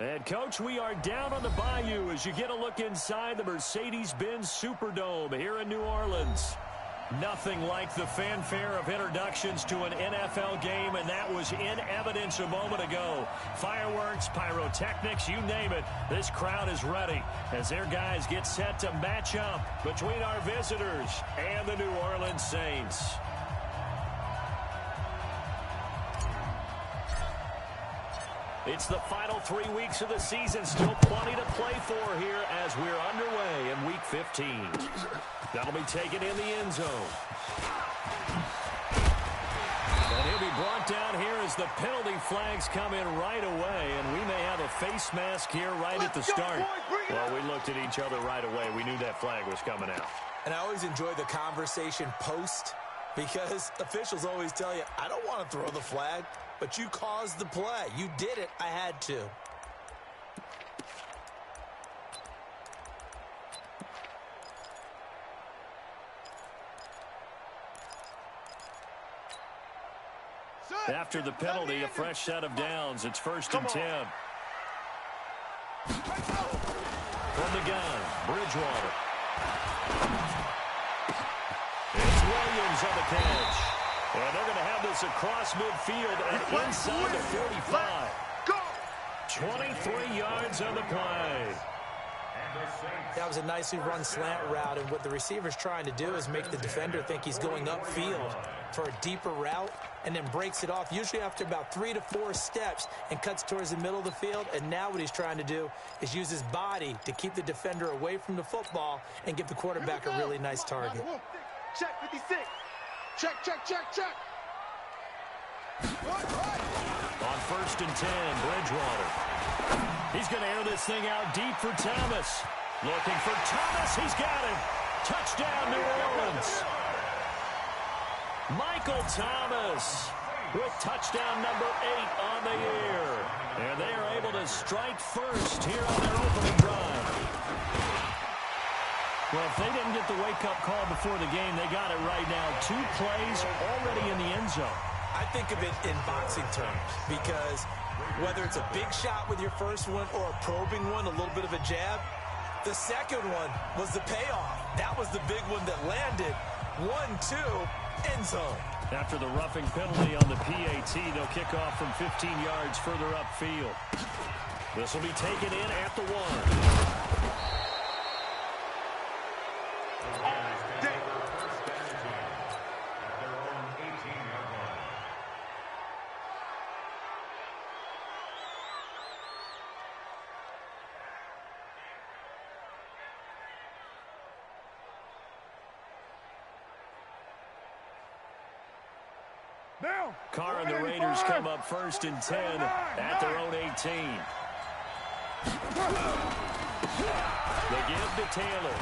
And, Coach, we are down on the bayou as you get a look inside the Mercedes-Benz Superdome here in New Orleans. Nothing like the fanfare of introductions to an NFL game, and that was in evidence a moment ago. Fireworks, pyrotechnics, you name it. This crowd is ready as their guys get set to match up between our visitors and the New Orleans Saints. It's the final 3 weeks of the season. Still plenty to play for here as we're underway in Week 15. That'll be taken in the end zone. And he'll be brought down here as the penalty flags come in right away. And we may have a face mask here right at the start. Well, we looked at each other right away. We knew that flag was coming out. And I always enjoy the conversation post because officials always tell you, I don't want to throw the flag. But you caused the play. You did it. I had to. After the penalty, a fresh set of downs. It's 1st and 10. From the gun, Bridgewater. It's Williams on the catch. And they're going to have this across midfield and inside the 45. 23 yards on the play. That was a nicely run slant route, and what the receiver's trying to do is make the defender think he's going upfield for a deeper route and then breaks it off, usually after about 3 to 4 steps, and cuts towards the middle of the field. And now what he's trying to do is use his body to keep the defender away from the football and give the quarterback a really nice target. Check 56. Check. On 1st and 10, Bridgewater. He's going to air this thing out deep for Thomas. Looking for Thomas. He's got him. Touchdown, New Orleans. Michael Thomas with touchdown number 8 on the year. And they are able to strike first here on their opening drive. Well, if they didn't get the wake-up call before the game, they got it right now. 2 plays already in the end zone. I think of it in boxing terms because whether it's a big shot with your first one or a probing one, a little bit of a jab, the second one was the payoff. That was the big one that landed. 1-2, end zone. After the roughing penalty on the PAT, they'll kick off from 15 yards further upfield. This will be taken in at the 1. Carr and the Raiders come up 1st and 10 at their own 18. They give to Taylor.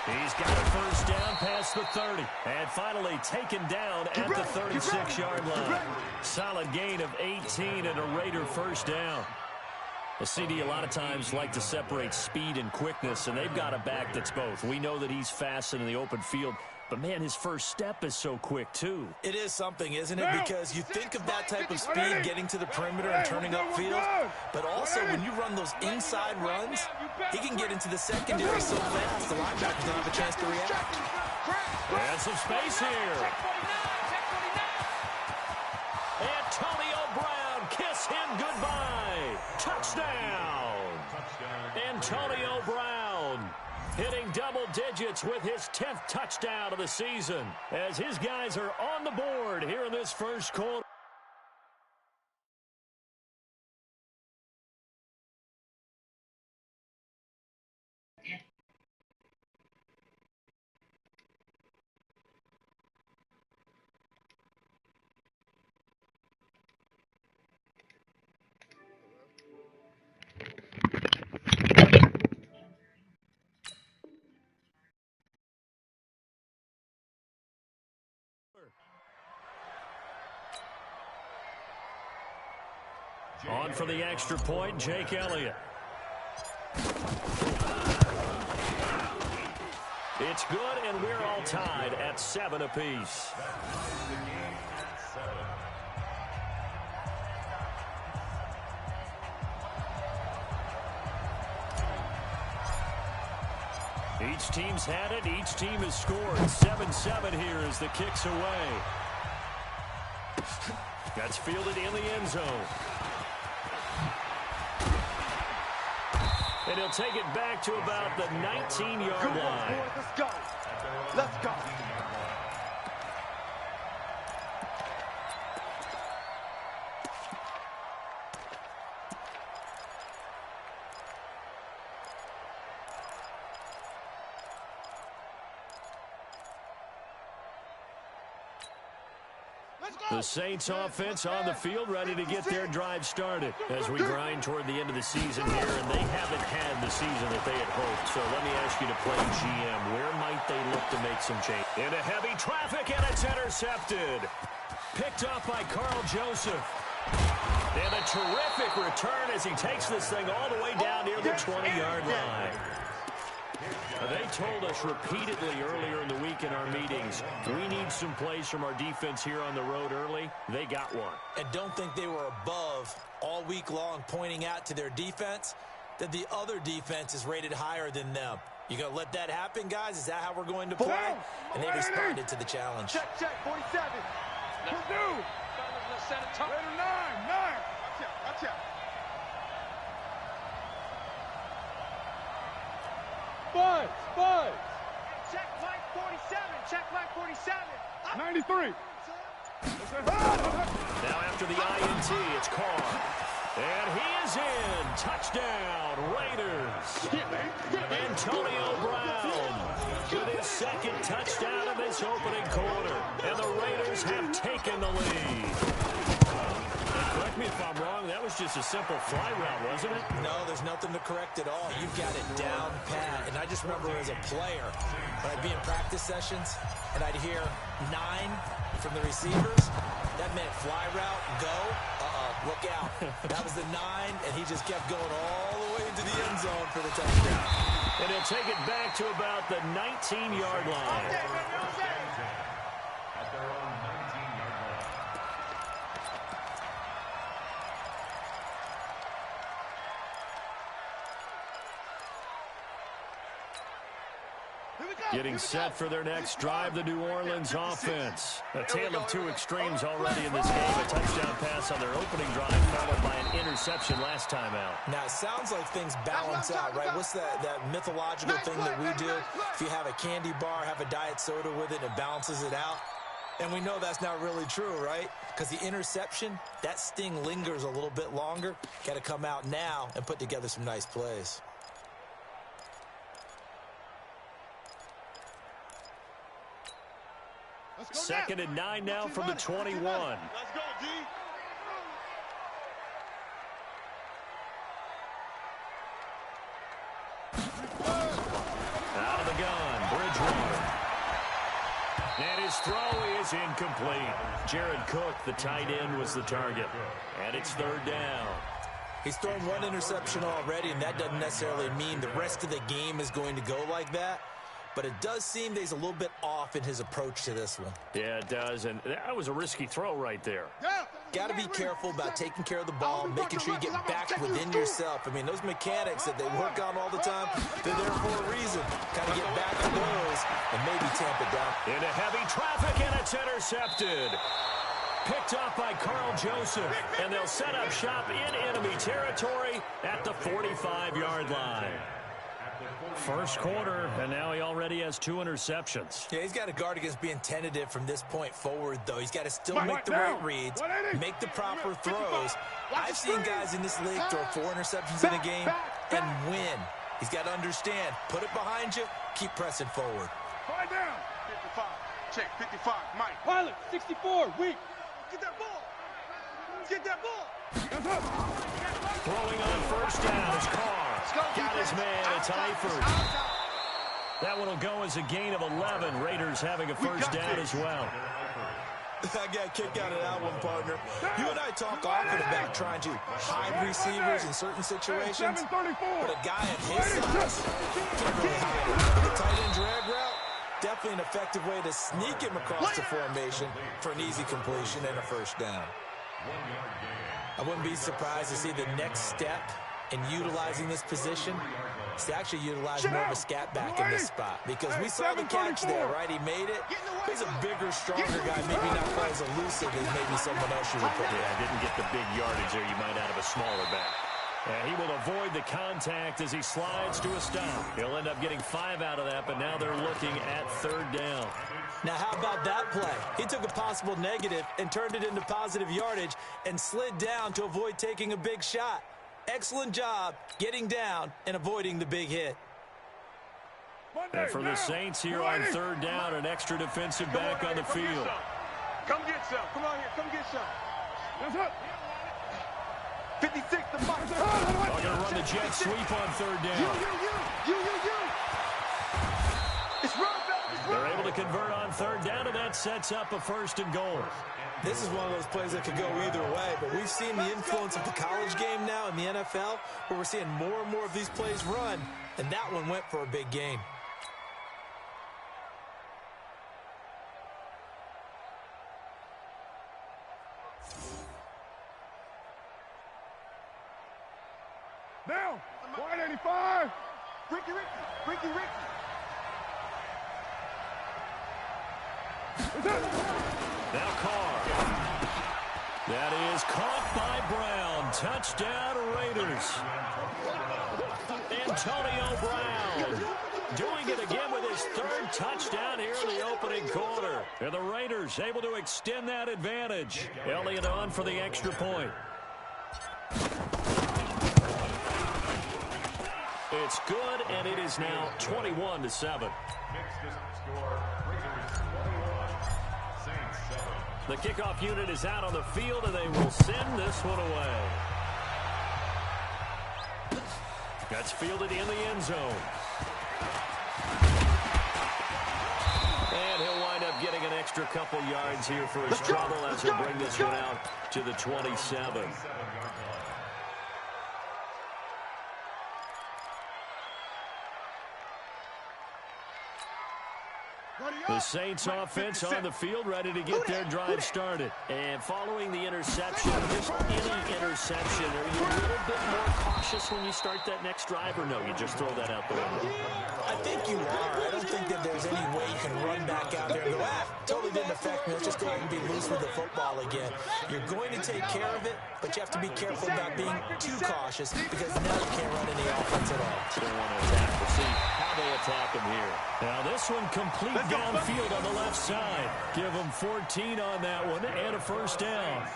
He's got a first down past the 30. And finally taken down at the 36-yard line. Solid gain of 18 and a Raider first down. The CD a lot of times like to separate speed and quickness, and they've got a back that's both. We know that he's fast in the open field, but, man, his first step is so quick, too. It is something, isn't it? Because you think of that type of speed getting to the perimeter and turning upfield, but also when you run those inside runs, he can get into the secondary so fast the linebackers don't have a chance to react. And some space here. Antonio Brown, kiss him goodbye. Touchdown. Antonio Brown hitting double digits with his 10th touchdown of the season as his guys are on the board here in this first quarter. On for the extra point, Jake Elliott. It's good, and we're all tied at 7 apiece. Each team's had it. Each team has scored. 7-7 here as the kick's away. That's fielded in the end zone. And he'll take it back to about the 19-yard line. Let's go. Let's go. The Saints offense on the field, ready to get their drive started as we grind toward the end of the season here, and they haven't had the season that they had hoped. So let me ask you to play GM. Where might they look to make some change? Into heavy traffic, and it's intercepted. Picked up by Carl Joseph. And a terrific return as he takes this thing all the way down near the 20-yard line. They told us repeatedly earlier in the week in our meetings, we need some plays from our defense here on the road early. They got one. And don't think they were above all week long pointing out to their defense that the other defense is rated higher than them. You going to let that happen, guys? Is that how we're going to play? And they responded to the challenge. Check, 47. Purdue. Raider 9. Watch out. Five. Check flight 47. 93. Now after the INT, it's Carr. And he is in. Touchdown, Raiders. Antonio Brown with his second touchdown of this opening quarter. And the Raiders have taken the lead. Correct me if I'm wrong, that was just a simple fly route, wasn't it? No, there's nothing to correct at all. You've got it down pat. And I just remember as a player, when I'd be in practice sessions, and I'd hear 9 from the receivers, that meant fly route, go, look out. That was the 9, and he just kept going all the way into the end zone for the touchdown. And he'll take it back to about the 19-yard line. Getting set for their next drive, the New Orleans offense. A tale of two extremes already in this game. A touchdown pass on their opening drive, followed by an interception last time out. Now, it sounds like things balance out, right? What's that mythological thing that we do? If you have a candy bar, have a diet soda with it, it balances it out. And we know that's not really true, right? Because the interception, that sting lingers a little bit longer. Got to come out now and put together some nice plays. Second and 9 now from the 21. Let's go, G. Out of the gun, Bridgewater. And his throw is incomplete. Jared Cook, the tight end, was the target. And it's third down. He's thrown one interception already, and that doesn't necessarily mean the rest of the game is going to go like that. But it does seem that he's a little bit off in his approach to this one. Yeah, it does, and that was a risky throw right there. Got to be careful about taking care of the ball, making sure you get back within yourself. I mean, those mechanics that they work on all the time, they're there for a reason. Kind of get back to those and maybe tamp it down. Into heavy traffic, and it's intercepted. Picked off by Carl Joseph, and they'll set up shop in enemy territory at the 45-yard line. First quarter, and now he already has 2 interceptions. Yeah, he's got to guard against being tentative from this point forward, though. He's got to still make the right reads, make the proper throws. I've seen guys in this league throw 4 interceptions in a game and win. He's got to understand, put it behind you, keep pressing forward. Five down. 55. Check, 55. Mike. Pilot, 64. Weak. Get that ball. Get that ball. Throwing on first down is Carr. Got his man. It's Eifert. That one will go as a gain of 11. Raiders having a first down as well. I got a kick out of that one, partner. You and I talk often about trying to hide receivers in certain situations, but a guy at his size can't really hide him. The tight end drag route, definitely an effective way to sneak him across the formation for an easy completion and a first down. I wouldn't be surprised to see the next step in utilizing this position is to actually utilize more of a scat back in this spot, because we saw the catch there, right? He made it. He's a bigger, stronger guy, maybe not quite as elusive as maybe someone else you would put. Yeah, didn't get the big yardage there you might out of a smaller back. And he will avoid the contact as he slides to a stop. He'll end up getting 5 out of that, but now they're looking at 3rd down. Now, how about that play? He took a possible negative and turned it into positive yardage and slid down to avoid taking a big shot. Excellent job getting down and avoiding the big hit. And for the Saints here on 3rd down, an extra defensive back on the field. Come get some. Come on here. Come get some. That's it. 56, the box. They're going to run the jet sweep on 3rd down. It's run, They're able to convert on 3rd down, and that sets up a 1st and goal. This is one of those plays that could go either way, but we've seen the influence of the college game now in the NFL, where we're seeing more and more of these plays run, and that one went for a big gain. Down. 185. Ricky. Now Carr. That is caught by Brown. Touchdown Raiders. Antonio Brown doing it again with his 3rd touchdown here in the opening quarter. And the Raiders able to extend that advantage. Elliott on for the extra point. It's good, and it is now 21-7. The kickoff unit is out on the field, and they will send this one away. That's fielded in the end zone. And he'll wind up getting an extra couple yards here for his trouble as he'll bring this one out to the 27. The Saints offense on the field, ready to get their drive started. And following the interception, just any interception, are you a little bit more cautious when you start that next drive, or no, you just throw that out the window? I think you are. I don't think that there's any way you can run back out there and go, totally didn't affect me. Let's just go ahead and be loose with the football again. You're going to take care of it, but you have to be careful about being too cautious, because now you can't run any offense at all. They want to attack. We'll see how they attack him here. Now this one complete downfield on the left side. Give them 14 on that one and a 1st down.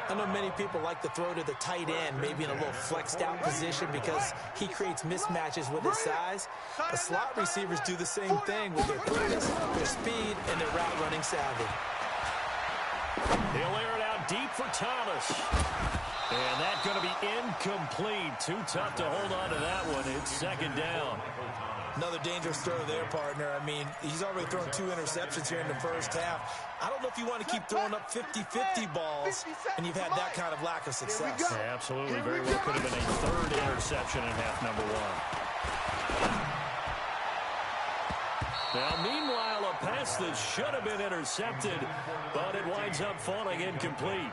I know many people like to throw to the tight end, maybe in a little flexed out position, because he creates mismatches with his size. The slot receivers do the same thing with their quickness, their speed, and their route running savvy. He'll air it out deep for Thomas. And that's going to be incomplete. Too tough to hold on to that one. It's 2nd down. Another dangerous throw there, partner. I mean, he's already thrown 2 interceptions here in the first half. I don't know if you want to keep throwing up 50-50 balls, and you've had that kind of lack of success. Yeah, absolutely. Very well could have been a 3rd interception in half number 1. Now, meanwhile, a pass that should have been intercepted, but it winds up falling incomplete.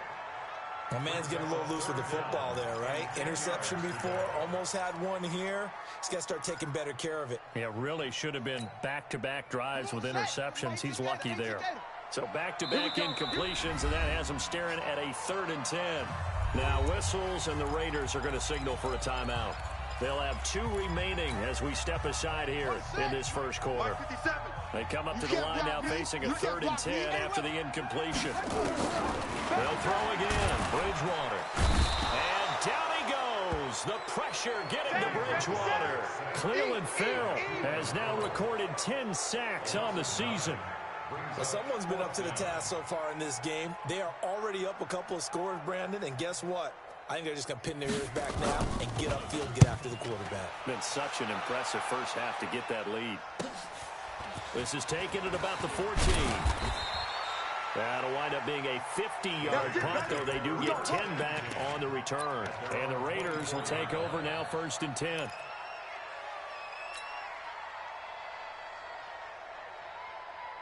My man's getting a little loose with the football there, right? Interception before, almost had one here. He's got to start taking better care of it. Yeah, really should have been back-to-back drives with interceptions. He's lucky there. So back-to-back incompletions, and that has him staring at a 3rd and 10. Now whistles, and the Raiders are going to signal for a timeout. They'll have 2 remaining as we step aside here in this first quarter. They come up to the line now facing a 3rd and 10 after the incompletion. They'll throw again. Bridgewater. And down he goes. The pressure getting to Bridgewater. Cleveland Farrell has now recorded 10 sacks on the season. Well, someone's been up to the task so far in this game. They are already up a couple of scores, Brandon, and guess what? I think they're just going to pin their ears back now and get upfield, get after the quarterback. Been such an impressive first half to get that lead. This is taken at about the 14. That'll wind up being a 50-yard punt, though they do get 10 back on the return. And the Raiders will take over now 1st and 10.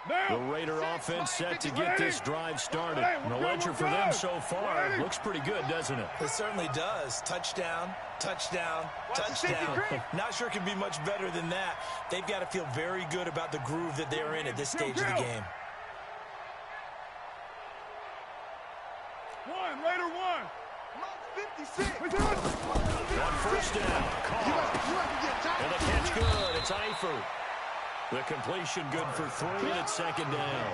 The Raider offense set to get this drive started. And the ledger for them so far looks pretty good, doesn't it? It certainly does. Touchdown, touchdown, touchdown. Not sure it can be much better than that. They've got to feel very good about the groove that they're in at this stage of the game. Raider one. 56. On first down, Carr. And the catch good. It's Eifert. The completion good for 3, and it's second down.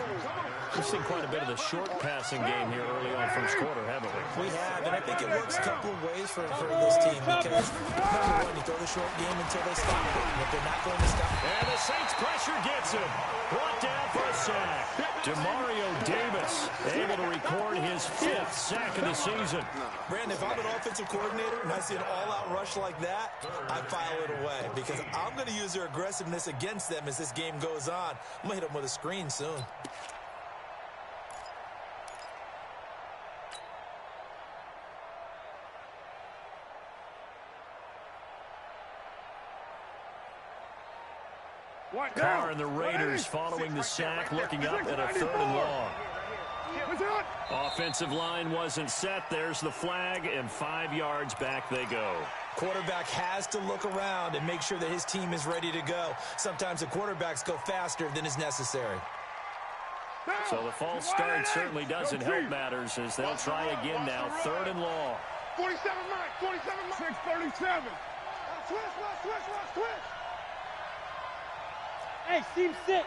We've seen quite a bit of the short passing game here early on first quarter, haven't we? We have, and I think it works a couple of ways for this team because, number one, you throw the short game until they stop it. And if they're not going to stop it. And the Saints pressure gets him. Brought down for a sack. Demario Davis able to record his 5th sack of the season. Brandon, if I'm an offensive coordinator and I see an all-out rush like that, I file it away because I'm going to use their aggressiveness against them as this game goes on. I'm going to hit them with a screen soon. Carr and the Raiders following the sack, looking up at a 3rd and long. Offensive line wasn't set. There's the flag, and 5 yards back they go. Quarterback has to look around and make sure that his team is ready to go. Sometimes the quarterbacks go faster than is necessary. So the false start certainly doesn't help matters as they'll try again now. 3rd and long. 47 Mike, 47 Mike. 637. Switch. Hey, seam 6.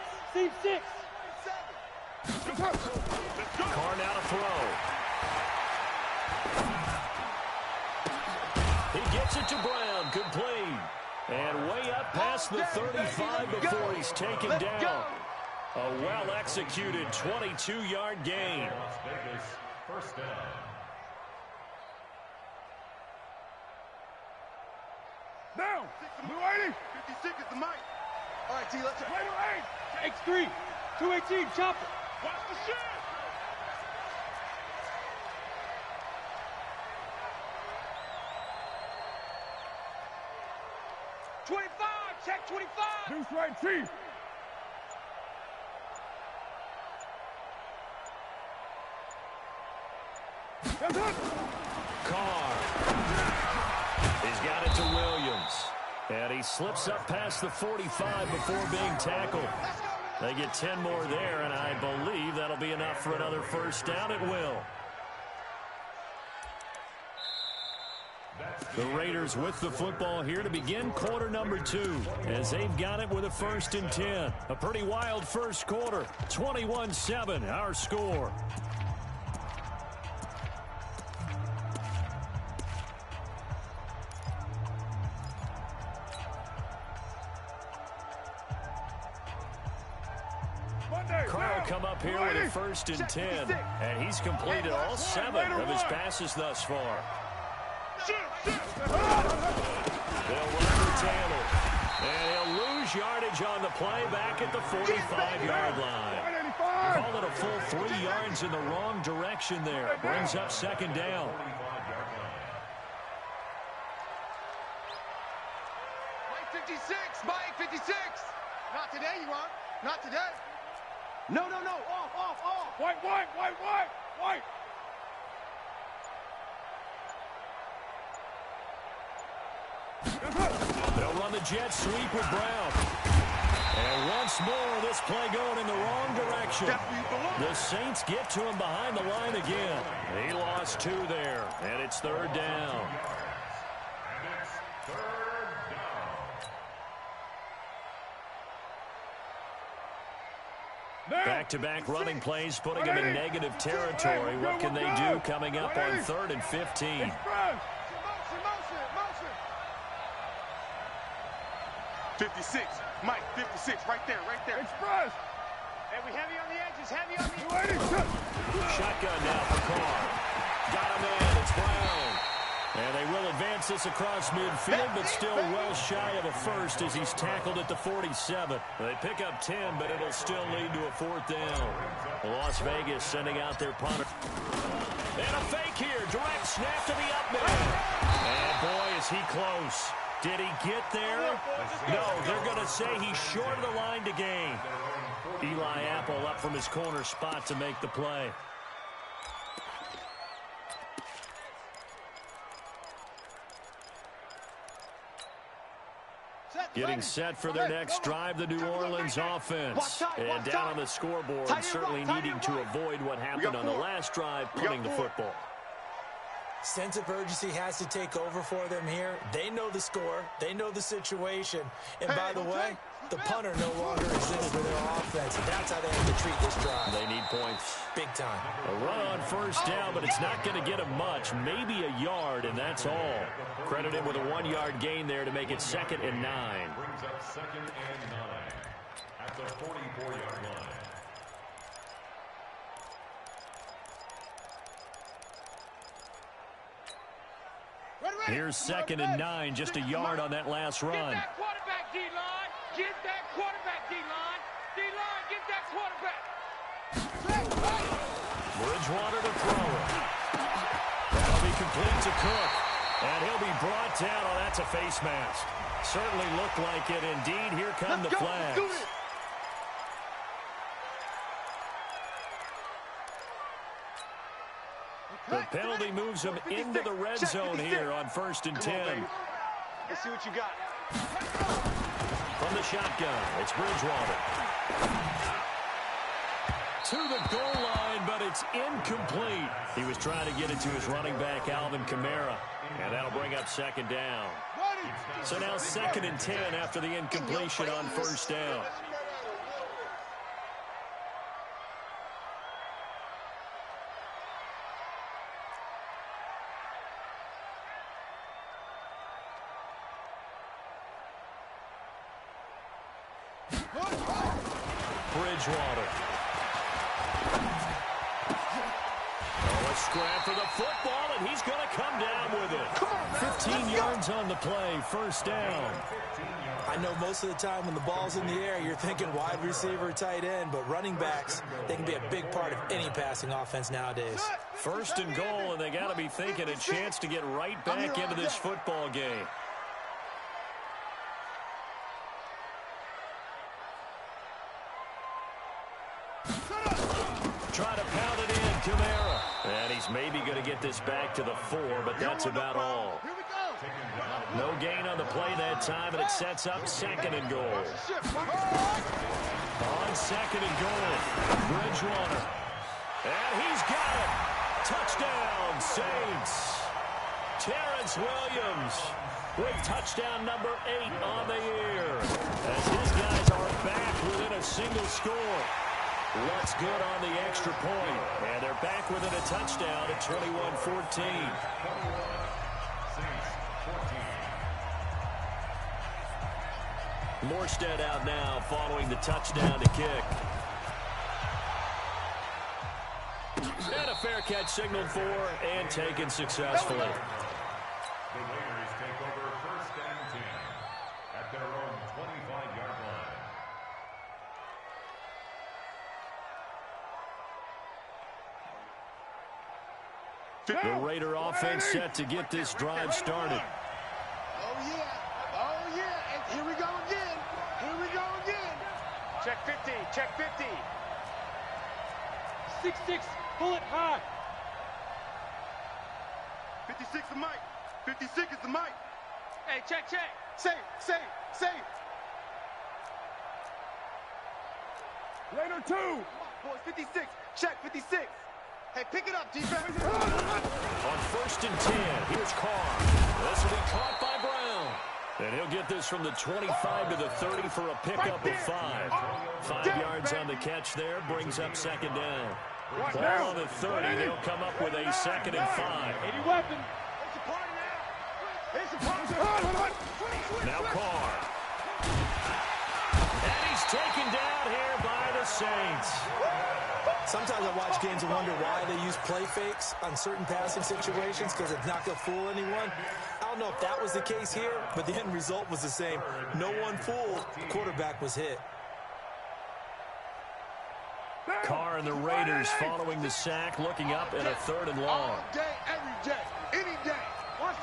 Carr now to throw. He gets it to Brown, complete. And way up past the 35 before he's taken down. A well-executed 22-yard gain. First down. Down. Blue 80. 56 is the mic. All right, T, let's go. X3. 218, chop it. Watch the shit. Check 25. Deuce right, Chief. Carr. He's got it to Williams. And he slips up past the 45 before being tackled. They get 10 more there, and I believe that'll be enough for another first down. It will. The Raiders with the football here to begin quarter number 2 as they've got it with a 1st and 10. A pretty wild first quarter. 21-7 our score. Carr come up here with a 1st and 10, and he's completed all 7 of his passes thus far. They'll run for Taylor, and he'll lose yardage on the play back at the 45-yard line. Call it a full 3 yards in the wrong direction there. Brings up 2nd down. Mike 56, Mike 56. Not today, you want? Not today. No. Off. White. They'll run the jet sweep with Brown. And once more, this play going in the wrong direction. The Saints get to him behind the line again. He lost 2 there, and it's 3rd down. Back-to-back running plays, putting them in negative territory. What can they do coming up on 3rd and 15? Motion. 56, Mike 56, right there. Express. Hey, we heavy on the edges, heavy on the edges. Shotgun now for Carr. Got him in, it's Brown. And they will advance this across midfield, but still well shy of a first as he's tackled at the 47. They pick up 10, but it'll still lead to a 4th down. Las Vegas sending out their punter. And a fake here, direct snap to the up man. And boy, is he close. Did he get there? No, they're going to say he's short of the line to gain. Eli Apple up from his corner spot to make the play. Getting set for their next drive, the New Orleans offense. And down on the scoreboard, certainly needing to avoid what happened on the last drive, punting the football. Sense of urgency has to take over for them here. They know the score. They know the situation. And by the way, the punter no longer exists for their offense. And that's how they have to treat this drive. They need points. Big time. A run on first down, but it's not going to get him much. Maybe a yard, and that's all. Credit him with a 1-yard gain there to make it 2nd and 9. Brings up 2nd and 9 at the 44-yard line. Here's 2nd and 9, just a yard on that last run. Get that quarterback, D-line. Get that quarterback, D-line. D-line, get that quarterback. Bridgewater to throw it. That'll be complete to Cook. And he'll be brought down. Oh, that's a face mask. Certainly looked like it. Indeed, here come the flags. The penalty moves him into the red zone here on 1st and 10. Let's see what you got. From the shotgun, it's Bridgewater. To the goal line, but it's incomplete. He was trying to get it to his running back, Alvin Kamara. And that'll bring up 2nd down. So now 2nd and 10 after the incompletion on 1st down. Bridgewater. Oh, a scrap for the football, and he's going to come down with it. 15 yards on the play, 1st down. I know most of the time when the ball's in the air, you're thinking wide receiver, tight end, but running backs, they can be a big part of any passing offense nowadays. 1st and goal, and they got to be thinking a chance to get right back into this football game. Try to pound it in, Kamara. And he's maybe going to get this back to the 4, but that's about all. No gain on the play that time, and it sets up 2nd and goal. On 2nd and goal, Bridgewater. And he's got it. Touchdown, Saints. Terrence Williams with touchdown number 8 on the year. As his guys are back within a single score. What's good on the extra point? And they're back within a touchdown at 21-14. Morstead out now following the touchdown to kick. And a fair catch signaled for and taken successfully. The Raiders take over 1st and 10 at their own 25-yard line. The Raider offense set to get this drive started. Oh, yeah. Oh, yeah. And here we go again. Here we go again. Check 50. Check 50. 6-6. Pull it high. 56 is Mike. 56 is the Mike. Hey, check, check. Safe. Raider 2. Boys, 56. Check 56. Hey, pick it up, defense. On 1st and 10, here's Carr. This will be caught by Brown. And he'll get this from the 25 to the 30 for a pickup of 5. 5 yards on the catch there, brings up 2nd down. Ball on the 30, they'll come up with a 2nd and 5. Any weapon. Now Carr. And he's taken down here by the Saints. Sometimes I watch games and wonder why they use play fakes on certain passing situations because it's not going to fool anyone. I don't know if that was the case here, but the end result was the same. No one fooled. The quarterback was hit. Carr and the Raiders following the sack, looking up at a 3rd and long. All day, every day, any day. Watch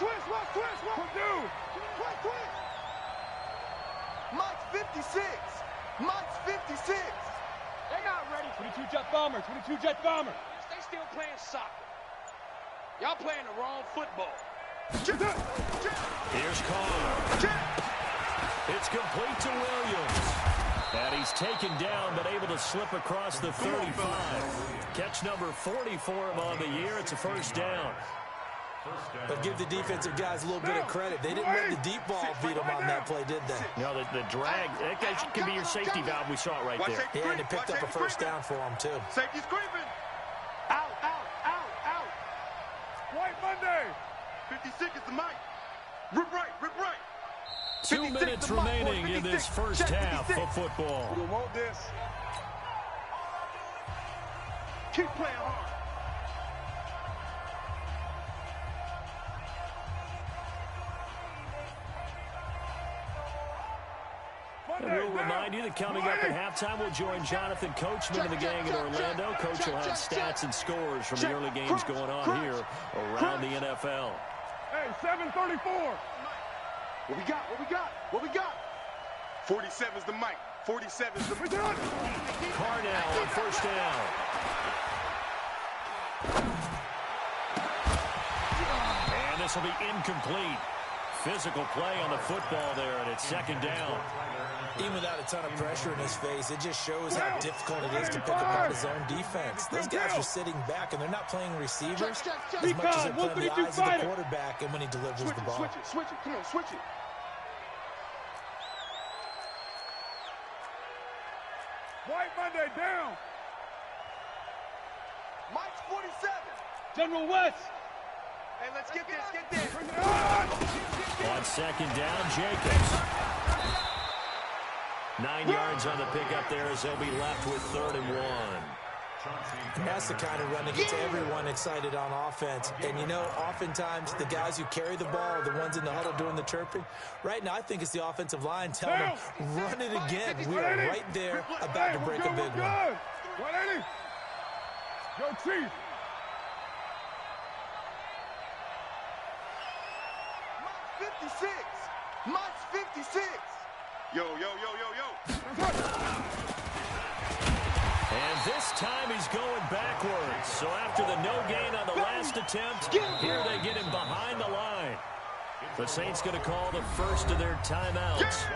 Mike's 56. Mike's 56. They're not ready. 22 Jet Bomber. 22 Jet Bomber. They still playing soccer. Y'all playing the wrong football. Here's Carr. It's complete to Williams. And he's taken down, but able to slip across the 35. Catch number 40 for him on the year. It's a first down. But give the defensive guys a little bit of credit. They didn't let the deep ball beat them on that play, did they? No, the drag, that guy can be your safety valve. We saw it right there. Yeah, and it picked up a first down for him, too. Safety's creeping. Out. White Monday. 56 is the mic. Rip right. 2 minutes remaining in this first half of football. We want this. Keep playing hard. And we'll remind you that coming up at halftime, we'll join Jonathan Coachman and the gang in Orlando. Coach will have stats and scores from the early games going on here around the NFL. Hey, 7:34. What we got? 47's the mic. 47's the mic. Carr now on first down. And this will be incomplete. Physical play on the football there, and it's second down. Even without a ton of pressure in his face, it just shows how difficult it is to pick apart his own defense. Those guys are sitting back, and they're not playing receivers as much as they're playing the eyes of the quarterback and when he delivers the ball. Switch it. Come on, switch it. White Monday down. Mike's 47. General West. Hey, let's get this. On second down, Jacobs. 9 yards on the pickup there as they'll be left with 3rd and 1. And that's the kind of run that gets everyone excited on offense. And, you know, oftentimes the guys who carry the ball are the ones in the huddle doing the chirping. Right now, I think it's the offensive line telling them, run it again. We are right there about to break a big one. 180. Go, Chief. Mike's 56. Mike's 56. Yo. And this time he's going backwards. So after the no gain on the last attempt, here they get him behind the line. The Saints going to call the first of their timeouts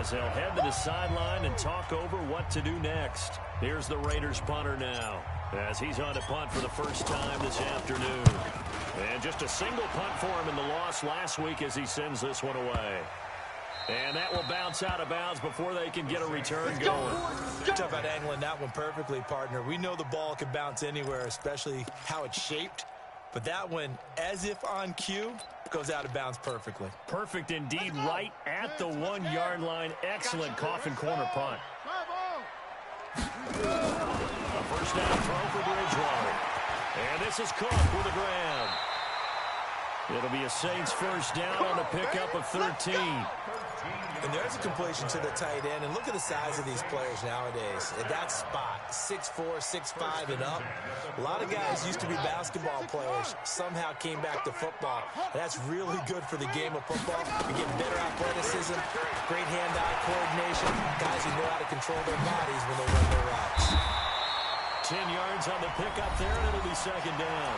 as they'll head to the sideline and talk over what to do next. Here's the Raiders punter now as he's on to punt for the first time this afternoon. And just a single punt for him in the loss last week as he sends this one away. And that will bounce out of bounds before they can get a return going. Talk about angling that one perfectly, partner. We know the ball can bounce anywhere, especially how it's shaped. But that one, as if on cue, goes out of bounds perfectly. Perfect indeed, right at the 1-yard line. Excellent coffin corner punt. A first down throw for Bridgewater. And this is Cook with a grab. It'll be a Saints first down on the pickup of 13. And there's a completion to the tight end. And look at the size of these players nowadays. At that spot, 6'4", 6'5", and up. A lot of guys used to be basketball players, somehow came back to football. And that's really good for the game of football. You get better athleticism, great hand-eye coordination, guys who know how to control their bodies when they run their routes. 10 yards on the pickup there, and it'll be second down.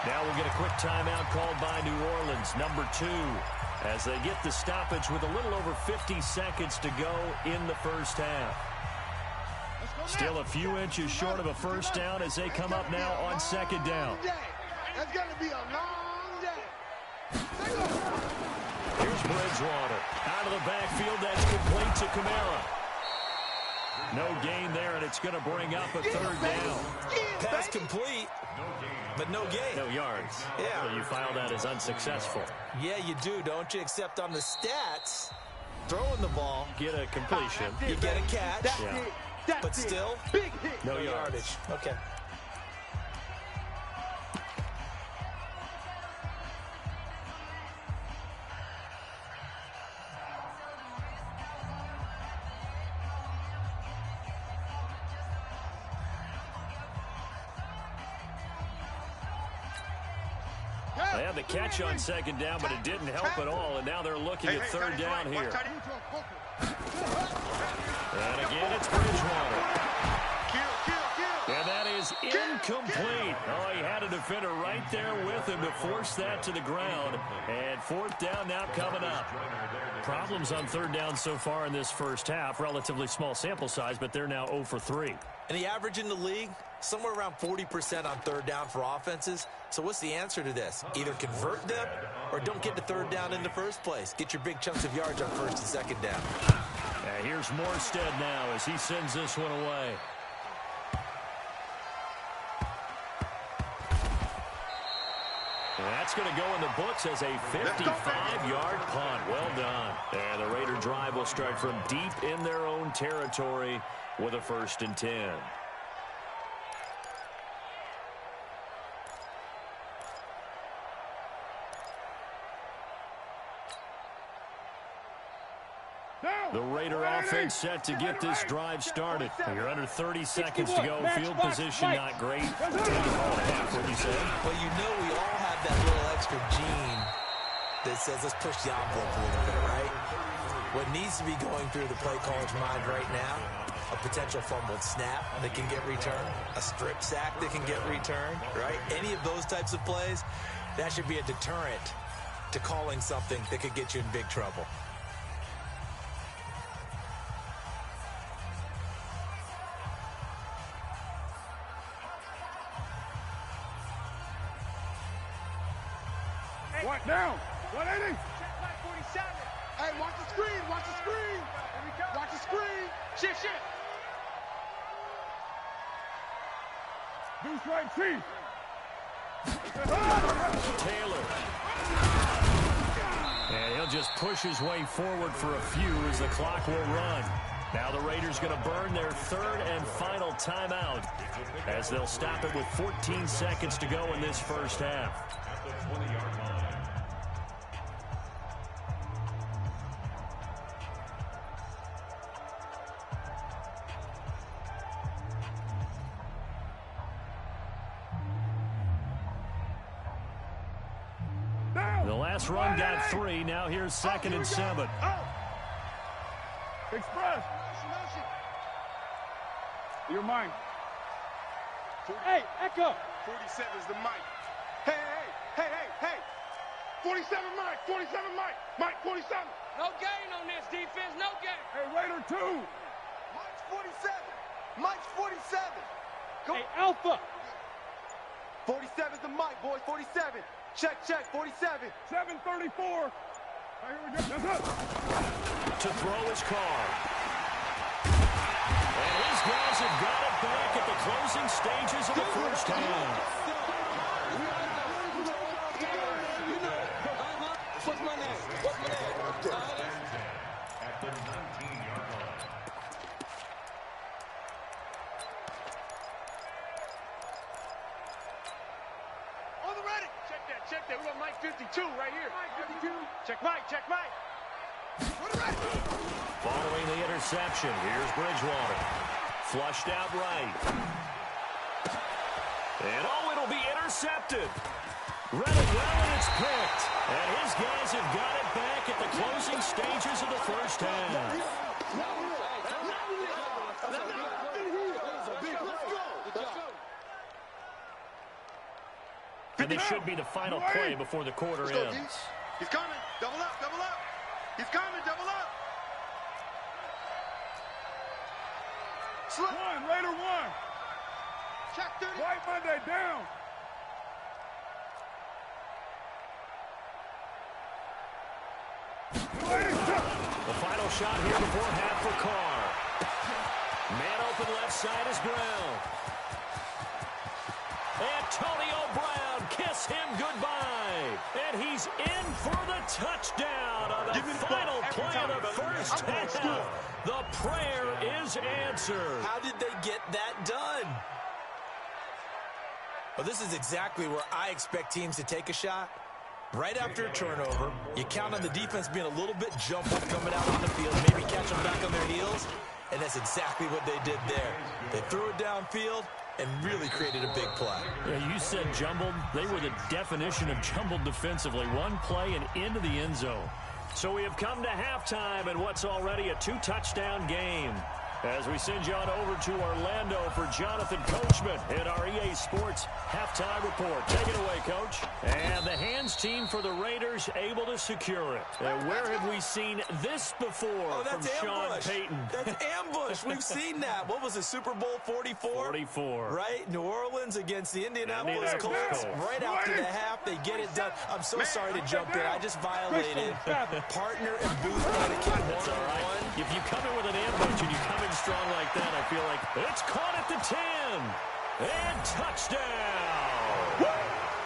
Now we'll get a quick timeout called by New Orleans, number 2. As they get the stoppage with a little over 50 seconds to go in the first half. Still a few inches short of a first down as they come up now on second down. That's going to be a long day. Here's Bridgewater. Out of the backfield, that's complete to Kamara. No gain there, and it's going to bring up a 3rd down. Pass complete, but no gain. No yards. Yeah. So you file that as unsuccessful. Yeah, you do, don't you? Except on the stats, throwing the ball, Get a completion. you get a catch, Yeah. but still, No yardage. Okay. They had the catch on second down, but it didn't help at all, and now they're looking at third down here. And again, it's Bridgewater. And that is incomplete. Oh, he had a defender right there with him to force that to the ground. And fourth down now coming up. Problems on third down so far in this first half. Relatively small sample size, but they're now 0 for 3. And the average in the league, somewhere around 40% on third down for offenses. So what's the answer to this? Either convert them or don't get to third down in the first place. Get your big chunks of yards on first and second down. And here's Morstead now as he sends this one away. And that's going to go in the books as a 55-yard punt. Well done. And the Raider drive will start from deep in their own territory with a 1st and 10. The Raider offense set to get this drive started. You're under 30 seconds to go. Field position not great. What do you say? Well, you know we all have that little extra gene that says let's push the envelope a little bit, right? What needs to be going through the play caller's mind right now, a potential fumbled snap that can get returned, a strip sack that can get returned, right? Any of those types of plays, that should be a deterrent to calling something that could get you in big trouble. What now? 180. Check back 47. Hey, watch the screen. Watch the screen. Here we go. Watch the screen. Shift. Deuce right, Chief. Taylor. And he'll just push his way forward for a few as the clock will run. Now the Raiders going to burn their 3rd and final timeout as they'll stop it with 14 seconds to go in this first half. At the 20-yard line. The last run got 3. Now here's 2nd and 7. Express. Your mind. Hey, Echo. 47 is the mic. Hey. 47 Mike. 47 Mike. Mike 47. No gain on this defense. No gain. Hey, Raider 2. Mike's 47. Mike's 47. Go. Hey, Alpha. 47 is the mic, boys. 47. Check. 47. 734. Right, here we go. That's up. To throw his car. And his guys have got it back at the closing stages of the first half. What's my name? At the 19-yard line. On the ready. Check that. We got Mike 52 right here. Mike 52. Check Mike. On the ready. Following the interception, here's Bridgewater. Flushed out right. And it'll be intercepted. Read it well, and it's picked. And his guys have got it back at the closing stages of the first half. And this should be the final play before the quarter ends. He's coming. Double up. He's coming. Double up. One. Raider 1. Check 30. White Monday down. The final shot here before half for Carr. Man open left side is Brown. Antonio Brown, kiss him goodbye. And he's in for the touchdown on the final play of the first half. The prayer is answered. How did they get that done? Well, this is exactly where I expect teams to take a shot. Right after a turnover, you count on the defense being a little bit jumbled coming out on the field, maybe catch them back on their heels, and that's exactly what they did there. They threw it downfield, and really created a big play. Yeah, you said jumbled. They were the definition of jumbled defensively. One play and into the end zone. So we have come to halftime in what's already a 2-touchdown game. As we send you on over to Orlando for Jonathan Coachman in our EA Sports Halftime Report. Take it away, Coach. And the hands team for the Raiders able to secure it. And where have we seen this before from Sean Payton? That's ambush. We've seen that. What was it, Super Bowl 44? 44. Right? New Orleans against the Indianapolis Colts. Right after the half, they get it done. I'm so sorry to jump in. I just violated partner and booth etiquette 101. If you come in with an ambush and you come in strong like that, I feel like it's caught at the 10. And touchdown.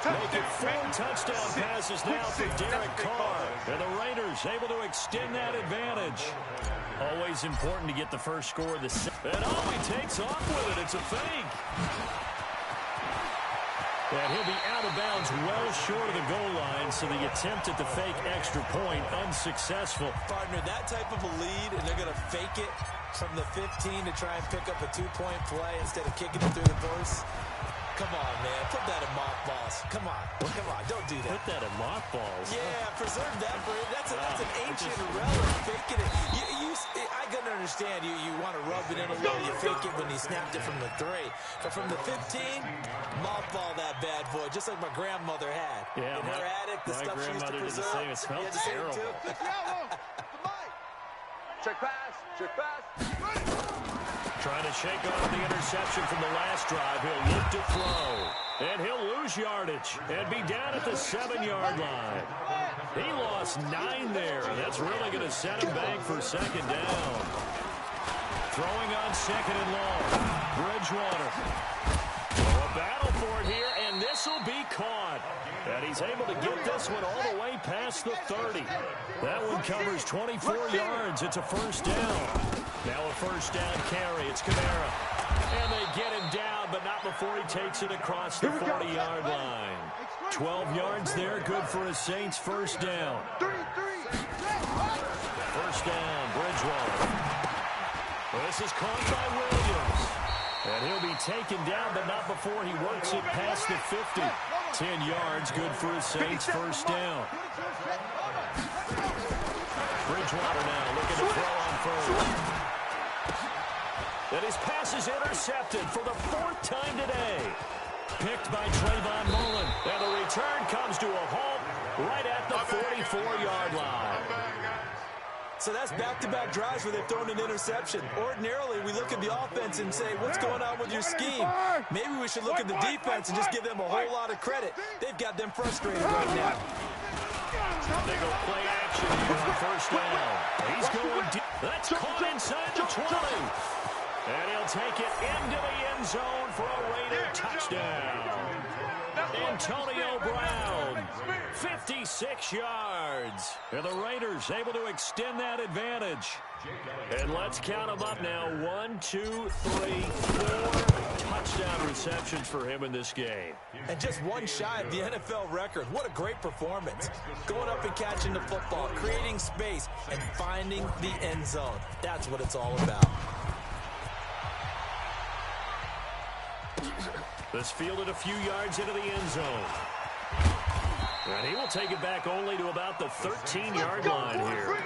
Make it 4 touchdown passes now for Derek Carr. And the Raiders able to extend that advantage. Always important to get the first score of the set. And he takes off with it. It's a fake. And he'll be out of bounds well short of the goal line, so the attempt at the fake extra point unsuccessful. Partner, that type of a lead, and they're going to fake it from the 15 to try and pick up a 2-point play instead of kicking it through the verse. Come on, man. Put that in mothballs. Come on. Come on. Don't do that. Put that in mothballs. Yeah, preserve that for it. That's an ancient relic. Faking it. I can understand you want to rub it in a little. You fake it when you snapped it from the 3. But from the 15, mothball that bad boy, just like my grandmother had. Yeah, in her attic, the stuff she used to preserve. Did the same. It smells terrible. Check pass. Check pass. Trying to shake off the interception from the last drive. He'll look to throw. And he'll lose yardage and be down at the 7-yard line. He lost 9 there. That's really going to set him back for second down. Throwing on second and long. Bridgewater. A battle for it here, and this will be caught. And he's able to get this one all the way past the 30. That one covers 24 yards. It's a first down. Now a first down carry. It's Kamara. And they get him down, but not before he takes it across the 40-yard line. 12 yards there. Good for a Saints first down. First down, Bridgewater. This is caught by Williams. And he'll be taken down, but not before he works it past the 50. 10 yards, good for a Saints first down. Bridgewater now looking to throw on first. And his pass is intercepted for the 4th time today. Picked by Trayvon Mullen. And the return comes to a halt right at the 44-yard line. So that's back-to-back drives where they've thrown an interception. Ordinarily, we look at the offense and say, what's going on with your scheme? Maybe we should look at the defense and just give them a whole lot of credit. They've got them frustrated right now. They go play action here on first down. He's going deep. That's caught inside the 20. And he'll take it into the end zone for a Raider touchdown. Antonio Brown, 56 yards. And the Raiders able to extend that advantage. And let's count them up now. 1, 2, 3, 4 touchdown receptions for him in this game. And just one shy of the NFL record. What a great performance. Going up and catching the football, creating space, and finding the end zone. That's what it's all about. This fielded a few yards into the end zone. And he will take it back only to about the 13-yard line here.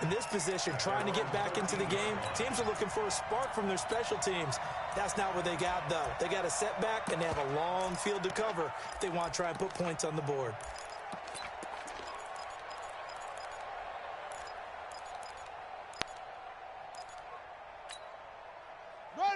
In this position, trying to get back into the game, teams are looking for a spark from their special teams. That's not what they got, though. They got a setback, and they have a long field to cover if they want to try and put points on the board.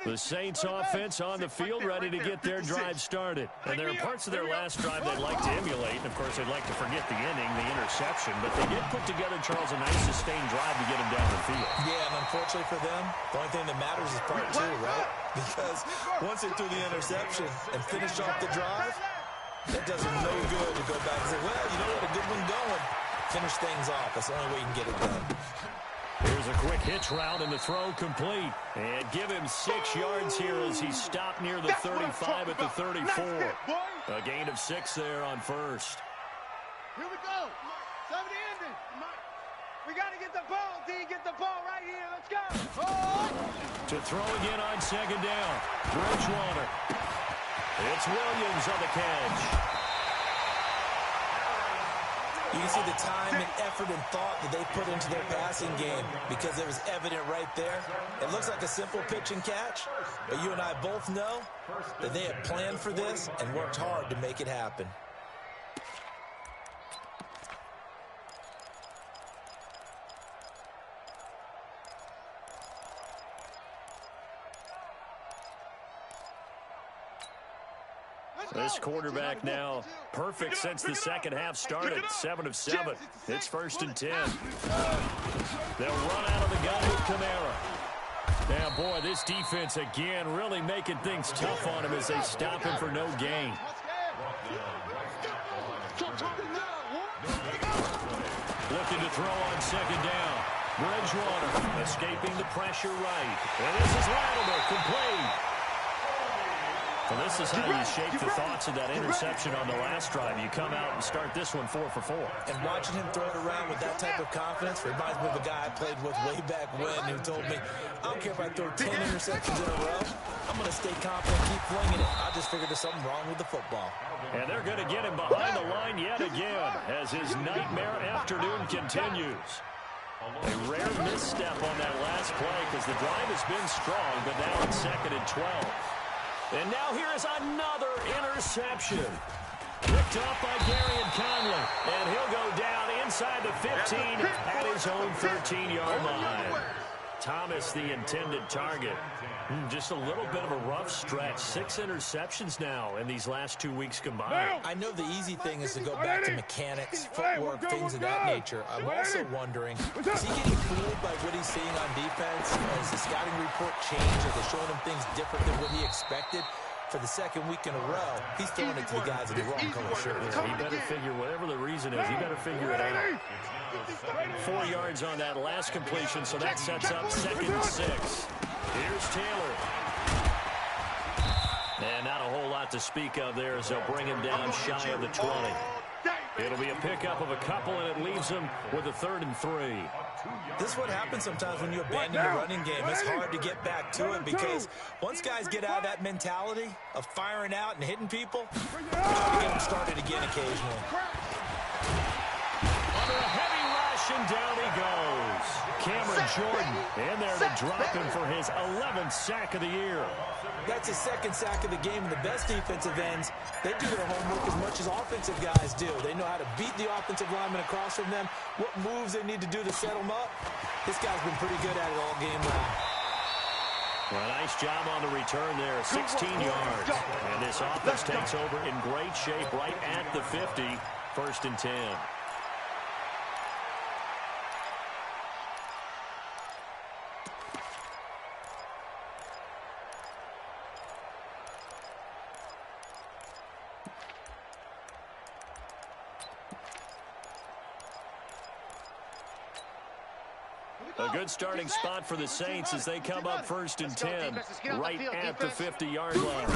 The Saints offense on the field ready to get their drive started. And there are parts of their last drive they'd like to emulate. And, of course, they'd like to forget the inning, the interception. But they did put together, Charles, a nice sustained drive to get them down the field. Yeah, and unfortunately for them, the only thing that matters is part 2, right? Because once they threw the interception and finished off the drive, that does them no good to go back and say, well, you know what, a good one going. Finish things off. That's the only way you can get it done. Here's a quick hitch route and the throw complete. And give him 6 yards here as he stopped near the 35 at the 34. A gain of 6 there on first. Here we go. 70 ending. We got to get the ball, D. Get the ball right here. Let's go. To throw again on second down. Bridgewater. It's Williams on the catch. You can see the time and effort and thought that they put into their passing game because it was evident right there. It looks like a simple pitch and catch, but you and I both know that they had planned for this and worked hard to make it happen. This quarterback now perfect since the second half started. 7 of 7. It's 1st and 10. They'll run out of the gun with Kamara. Now, boy, this defense again really making things tough on him as they stop him for no gain. Looking to throw on 2nd down. Bridgewater escaping the pressure right. And this is Latimer, complete. Well, this is how you shape the thoughts of that interception on the last drive. You come out and start this one 4 for 4. And watching him throw it around with that type of confidence reminds me of a guy I played with way back when who told me, I don't care if I throw 10 interceptions in a row. I'm going to stay confident, keep flinging it. I just figured there's something wrong with the football. And they're going to get him behind the line yet again as his nightmare afternoon continues. A rare misstep on that last play because the drive has been strong, but now it's 2nd and 12. And now here is another interception. Picked up by Garyon Conley. And he'll go down inside the 15 at his own 13-yard line. Thomas, the intended target. Just a little bit of a rough stretch. 6 interceptions now in these last 2 weeks combined. I know the easy thing is to go back to mechanics, footwork, things of that nature. I'm also wondering, is he getting fooled by what he's seeing on defense? Has the scouting report changed? Are they showing him things different than what he expected? For the 2nd week in a row, he's throwing it to the guys in the wrong color shirt. Yeah, he better figure, whatever the reason is, he better figure it out. 4 yards on that last completion, so that sets up 2nd and 6. Here's Taylor. And not a whole lot to speak of there as they'll bring him down shy of the 20. It'll be a pickup of a couple, and it leaves him with a 3rd and 3. This is what happens sometimes when you abandon the running game. It's hard to get back to it because once guys get out of that mentality of firing out and hitting people, you have to get them started again occasionally. Under a heavy rush, and down he goes. Cameron Jordan in there to drop him for his 11th sack of the year. That's his 2nd sack of the game, and the best defensive ends, they do their homework as much as offensive guys do. They know how to beat the offensive lineman across from them, what moves they need to do to set them up. This guy's been pretty good at it all game long. Well, nice job on the return there, 16 yards. And this offense takes over in great shape right at the 50, 1st and 10. A good starting spot for the Saints as they come up 1st and 10, right at the 50-yard line.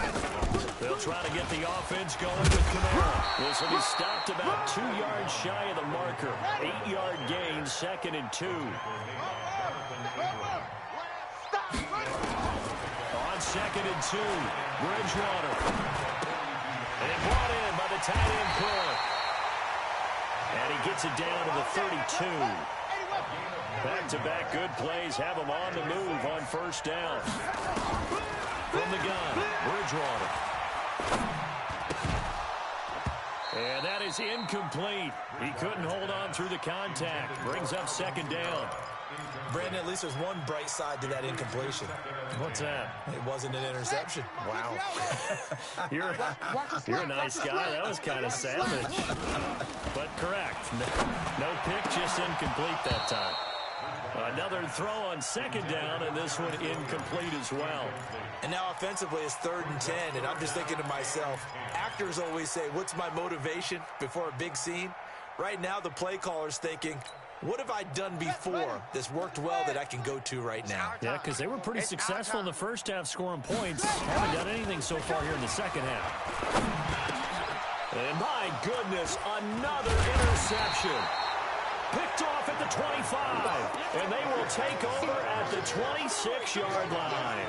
They'll try to get the offense going with Kamara. This will be stopped about 2 yards shy of the marker. 8-yard gain, 2nd and 2. On 2nd and 2, Bridgewater. And brought in by the tight end Cook. And he gets it down to the 32. Back-to-back good plays have him on the move on 1st down. From the gun, Bridgewater. And that is incomplete. He couldn't hold on through the contact. Brings up 2nd down. Brandon, at least there's one bright side to that incompletion. What's that? It wasn't an interception. Wow. You're a nice guy. That was kind of savage. But correct. No pick, just incomplete that time. Another throw on 2nd down, and this one incomplete as well. And now offensively it's 3rd and 10, and I'm just thinking to myself, actors always say, what's my motivation before a big scene? Right now the play caller's thinking, what have I done before that's worked well that I can go to right now? Yeah, because they were pretty successful in the first half scoring points. Haven't done anything so far here in the second half. And my goodness, another interception. Picked off at the 25, and they will take over at the 26-yard line.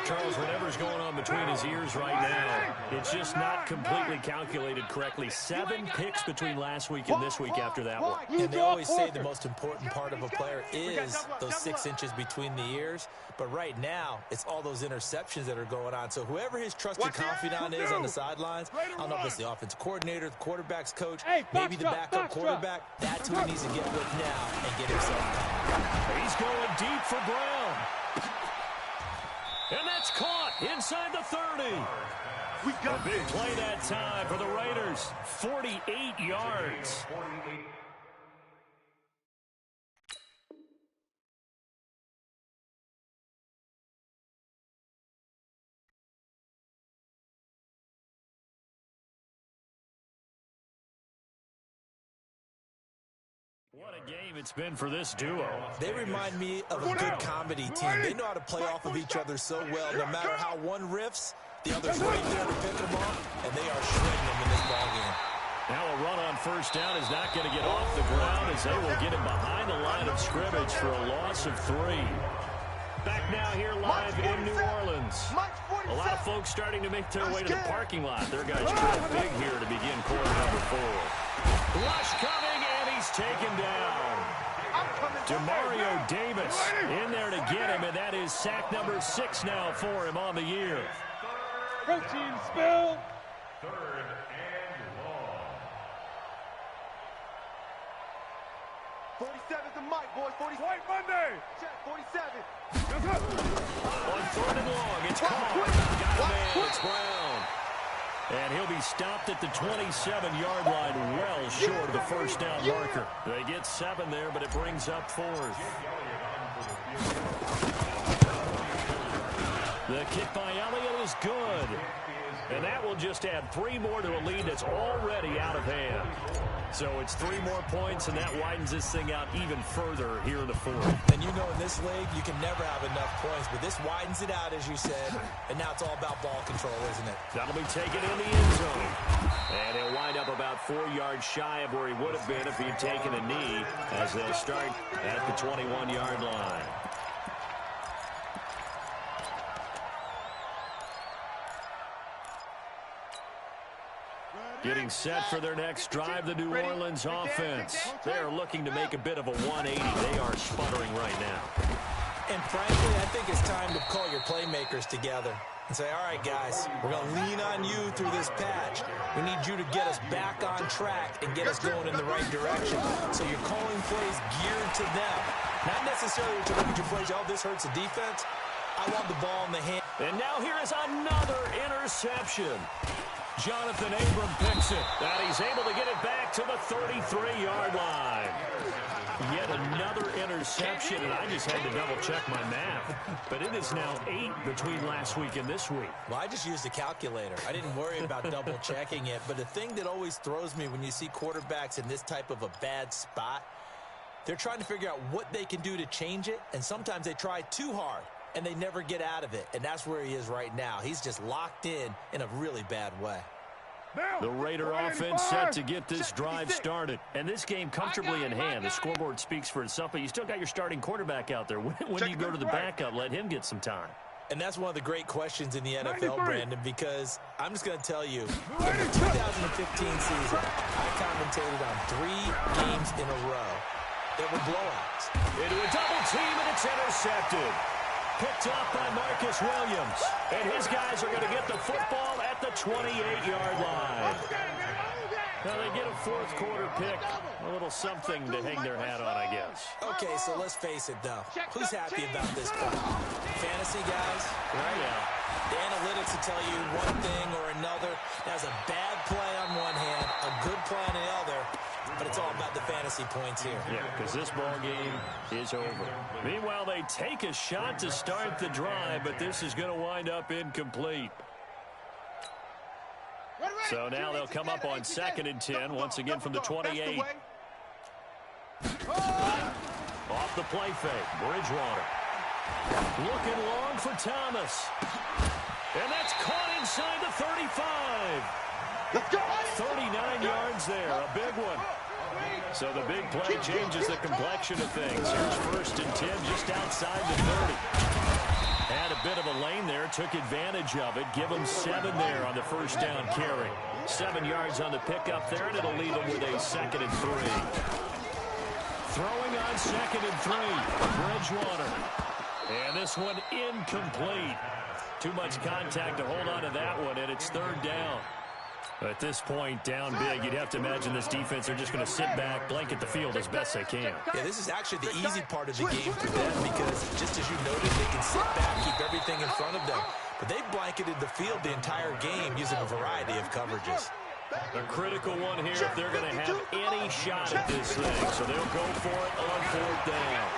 Charles, whatever's going on between his ears right now, it's just not completely calculated correctly. 7 picks between last week and this week after that one. And they always say the most important part of a player is those 6 inches between the ears. But right now, it's all those interceptions that are going on. So whoever his trusted confidant is on the sidelines, I don't know if it's the offensive coordinator, the quarterback's coach, maybe the backup quarterback, that's who he needs to get with now and get himself calm. He's going deep for Brown. And that's caught inside the 30. We got a big play that time for the Raiders. 48 yards. What a game it's been for this duo. They remind me of a good comedy team. They know how to play off of each other so well. No matter how one riffs, the other's right there to pick them off, and they are shredding them in this ballgame. Now a run on first down is not going to get off the ground as they will get him behind the line of scrimmage for a loss of 3. Back now here live in New Orleans. A lot of folks starting to make their way to the parking lot. Their guys trying big here to begin quarter number 4. Rush coming, and he's taken down. Demario Davis in there to get him, and that is sack number 6 now for him on the year. Protein spill. 3rd and long. 47's the mic, boys. 47. White Monday. Check, 47. On 3rd and long, it's caught. Got a man, it's Brown. And he'll be stopped at the 27-yard line, well short of the first down marker. They get 7 there, but it brings up 4th. The kick by Elliott is good. And that will just add 3 more to a lead that's already out of hand. So it's 3 more points, and that widens this thing out even further here in the 4th. And you know in this league, you can never have enough points, but this widens it out, as you said, and now it's all about ball control, isn't it? That'll be taken in the end zone. And he'll wind up about 4 yards shy of where he would have been if he'd taken a knee, as they'll start at the 21-yard line. Getting set for their next drive, the New Orleans offense. They're looking to make a bit of a 180. They are sputtering right now. And frankly, I think it's time to call your playmakers together and say, all right, guys, we're going to lean on you through this patch. We need you to get us back on track and get us going in the right direction. So you're calling plays geared to them. Not necessarily to look at your plays, oh, this hurts the defense. I want the ball in the hand. And now here is another interception. Jonathan Abram picks it, and he's able to get it back to the 33-yard line. Yet another interception, and I just had to double-check my math. But it is now 8 between last week and this week. Well, I just used a calculator. I didn't worry about double-checking it. But the thing that always throws me when you see quarterbacks in this type of a bad spot, they're trying to figure out what they can do to change it, and sometimes they try too hard, and they never get out of it. And that's where he is right now. He's just locked in a really bad way. The Raider offense set to get this drive started. And this game comfortably in hand. The scoreboard speaks for itself, but you still got your starting quarterback out there. When do you go to the backup? Let him get some time. And that's one of the great questions in the NFL, Brandon, because I'm just going to tell you, in the 2015 season, I commentated on 3 games in a row that were blowouts. Into a double team, and it's intercepted. Picked up by Marcus Williams. And his guys are going to get the football at the 28-yard line. Now they get a 4th quarter pick. A little something to hang their hat on, I guess. Okay, so let's face it, though. Who's happy about this play? Fantasy guys, right? Yeah. The analytics will tell you one thing or another. That's a bad play on one hand, a good play on the other. But it's all about the fantasy points here. Yeah, because this ball game is over. Meanwhile, they take a shot to start the drive, but this is going to wind up incomplete. So now they'll come up on 2nd and 10, once again from the 28. Off the play fake, Bridgewater. Looking long for Thomas. And that's caught inside the 35. 39 yards there, a big one. So the big play changes the complexion of things. Here's 1st and 10 just outside the 30. Had a bit of a lane there, took advantage of it. Give them 7 there on the 1st down carry. 7 yards on the pickup there, and it'll leave them with a 2nd and 3. Throwing on 2nd and 3. Bridgewater. And this one incomplete. Too much contact to hold on to that one, and it's 3rd down. At this point, down big, you'd have to imagine this defense are just going to sit back, blanket the field as best they can. Yeah, this is actually the easy part of the game for them because, just as you noted, they can sit back, keep everything in front of them. But they've blanketed the field the entire game using a variety of coverages. A critical one here if they're going to have any shot at this thing. So they'll go for it on 4th down.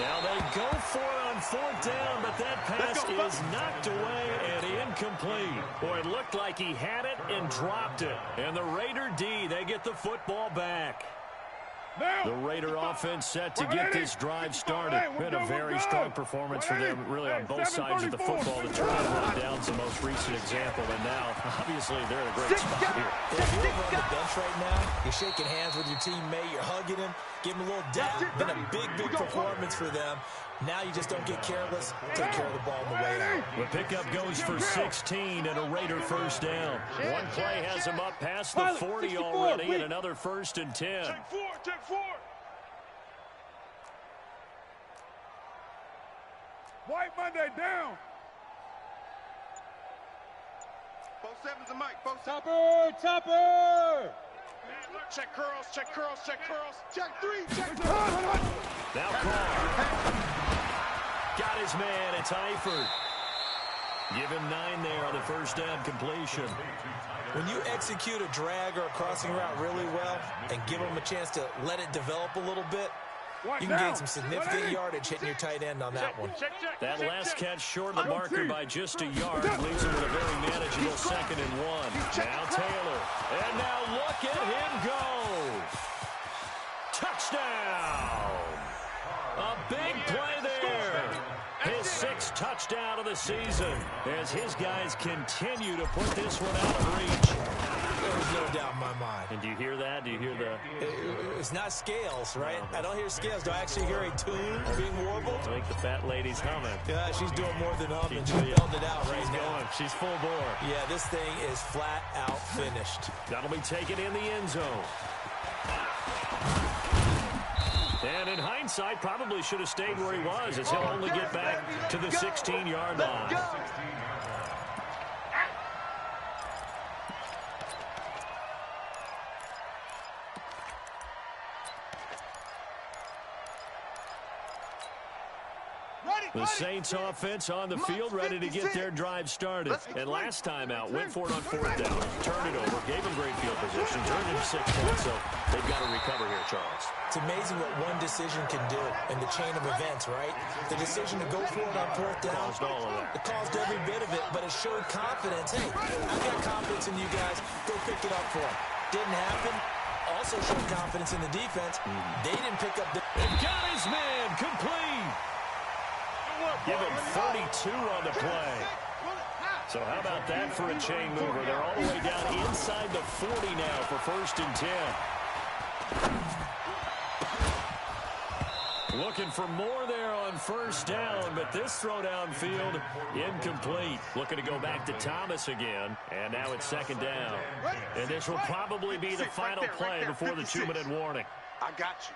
Now they go for it on 4th down, but that pass is knocked away and incomplete. Boy, it looked like he had it and dropped it. And the Raider D, they get the football back. The Raider offense set to get this drive started. Been a very strong performance for them, really, on both sides of the football. The turnover down's the most recent example, and now, obviously, they're in a great spot here. If you're over on the bench right now, you're shaking hands with your teammate, you're hugging him, giving him a little dab. Been a big performance for them. Now you just don't get careless. Take care of the ball on the way out. The pickup goes for 16 and a Raider 1st down. One play has him up past the 40 already, and another 1st and 10. Check 4. White Monday down. 4-7's the mic. 4-7. Topper! Check curls. Check 3. Check 4. Now Carr. Got his man. It's Eifert. Give him 9 there on the 1st down completion. When you execute a drag or a crossing route really well and give them a chance to let it develop a little bit, you can gain some significant yardage hitting your tight end on that one. That last catch short of the marker by just a yard leaves him with a very manageable 2nd and 1. Now Taylor. And now look at him go. Touchdown. A big play there. His 6th touchdown of the season as his guys continue to put this one out of reach. There's no doubt in my mind. And do you hear that? Do you hear the... It's not scales, right? I don't hear scales. Do I actually hear a tune being warbled? To make the fat ladies humming. Yeah, she's doing more than humming. She's belting it out right now. She's full bore. Yeah, this thing is flat out finished. That'll be taken in the end zone. And in hindsight, probably should have stayed where he was as he'll only get back to the 16-yard line. The Saints offense on the field, ready to get their drive started. And last time out, went for it on 4th down, turned it over, gave them great field position, turned it 6 points, so they've got to recover here, Charles. It's amazing what one decision can do in the chain of events, right? The decision to go for it on 4th down. Caused all of that. It caused every bit of it, but it showed confidence. Hey, I've got confidence in you guys. Go pick it up for them. Didn't happen. Also showed confidence in the defense. They didn't pick up the... They've got his man complete. Give him 32 on the play. So how about that for a chain mover? They're all the way down inside the 40 now for 1st and 10. Looking for more there on 1st down, but this throw downfield incomplete. Looking to go back to Thomas again, and now it's 2nd down. And this will probably be the final play before the 2-minute warning. I got you.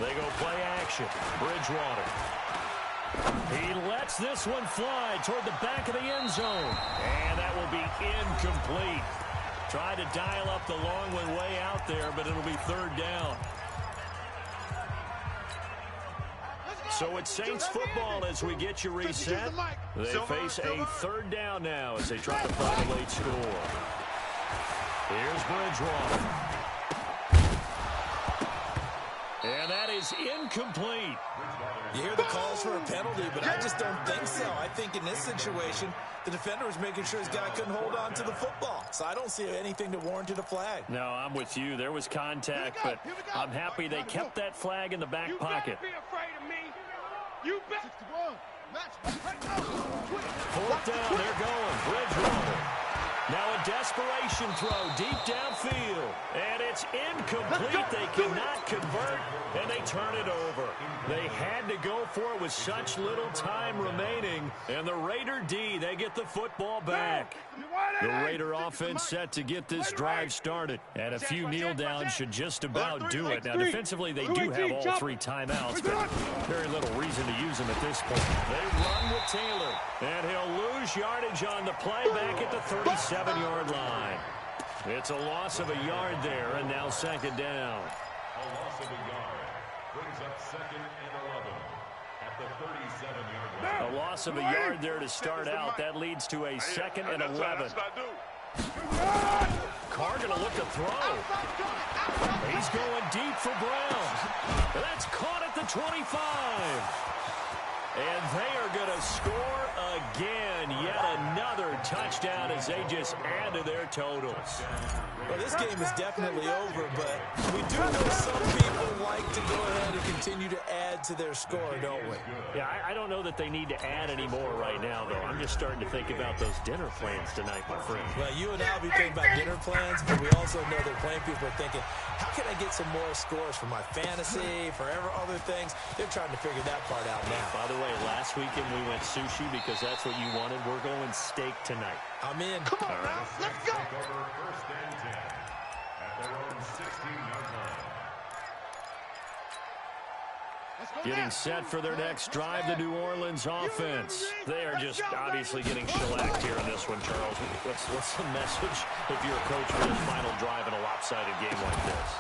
They go play action. Bridgewater. He lets this one fly toward the back of the end zone. And that will be incomplete. Tried to dial up the long one way out there, but it'll be 3rd down. So it's Saints football as we get you reset. They face a 3rd down now as they try to find a late score. Here's Bridgewater. And that is incomplete. You hear the calls for a penalty, but I just don't think so. I think in this situation, the defender was making sure his guy couldn't hold on to the football. So I don't see anything to warrant a flag. No, I'm with you. There was contact, but I'm happy they kept that flag in the back pocket. Be afraid of me. You bet. 4th down, they're going. Bridgewater. Now a desperation throw deep downfield. And it's incomplete. They cannot convert, and they turn it over. They had to go for it with such little time remaining. And the Raider D, they get the football back. The Raider offense set to get this drive started. And a few kneel downs should just about do it. Now, defensively, they do have all 3 timeouts, but very little reason to use them at this point. They run with Taylor, and he'll lose yardage on the play back at the 37-yard line. It's a loss of a yard there, and now second down. A loss of a yard brings up 2nd and 11 at the 37-yard line. A loss of a yard there to start out. That leads to a 2nd and 11. Carr going to look to throw. He's going deep for Brown. That's caught at the 25. And they are going to score again. Yet another touchdown as they just add to their totals. Well, this game is definitely over, but we do know some people like to go ahead and continue to add to their score, don't we? Yeah, I don't know that they need to add any more right now, though. I'm just starting to think about those dinner plans tonight, my friend. Well, you and I will be thinking about dinner plans, but we also know that playing people are thinking, how can I get some more scores for my fantasy, for other things? They're trying to figure that part out now. By the way, last weekend we went sushi because that's what you wanted. We're going steak tonight. I'm in. Come on, now. Let's go. Take over 1st and 10 at their own 16-yard line. Getting set for their next drive, the New Orleans offense. They are just obviously getting shellacked here in this one, Charles. What's the message if you're a coach for this final drive in a lopsided game like this?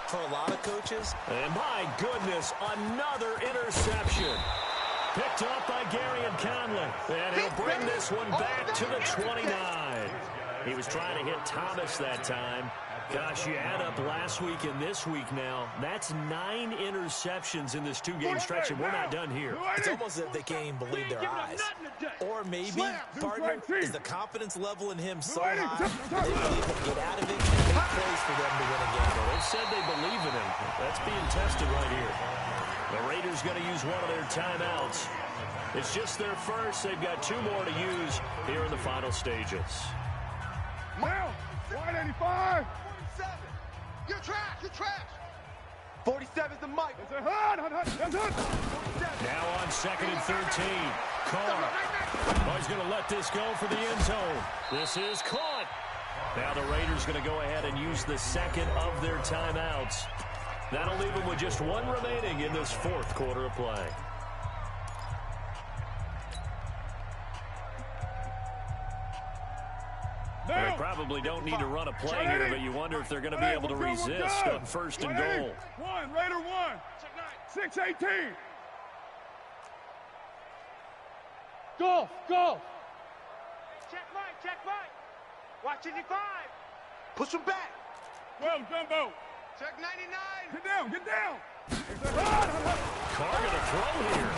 For a lot of coaches. And my goodness, another interception. Picked up by Gary and Conley. And he'll bring this one back to the 29. He was trying to hit Thomas that time. Gosh, you add up last week and this week now. That's 9 interceptions in this 2-game stretch, and we're not done here. It's almost as if they can't even believe their eyes. Or maybe, partner, is the confidence level in him so high that they believe he'll get out of it and make plays for them to win a game. Well, they said they believe in him. That's being tested right here. The Raiders going to use one of their timeouts. It's just their first. They've got 2 more to use here in the final stages. Now, 185. 47. You're trash. You're trash. 47's the mic. Now on 2nd and 13. Carr. Oh, he's going to let this go for the end zone. This is caught. Now the Raiders going to go ahead and use the 2nd of their timeouts. That'll leave them with just 1 remaining in this 4th quarter of play. They probably don't need to run a play here, but you wonder if they're going to be able to resist on 1st and goal. Raider 1. 6-18. Go. Check Mike. Watch 85. Push him back. Well, Gumbo. Check 99. Get down. Carr going to throw here.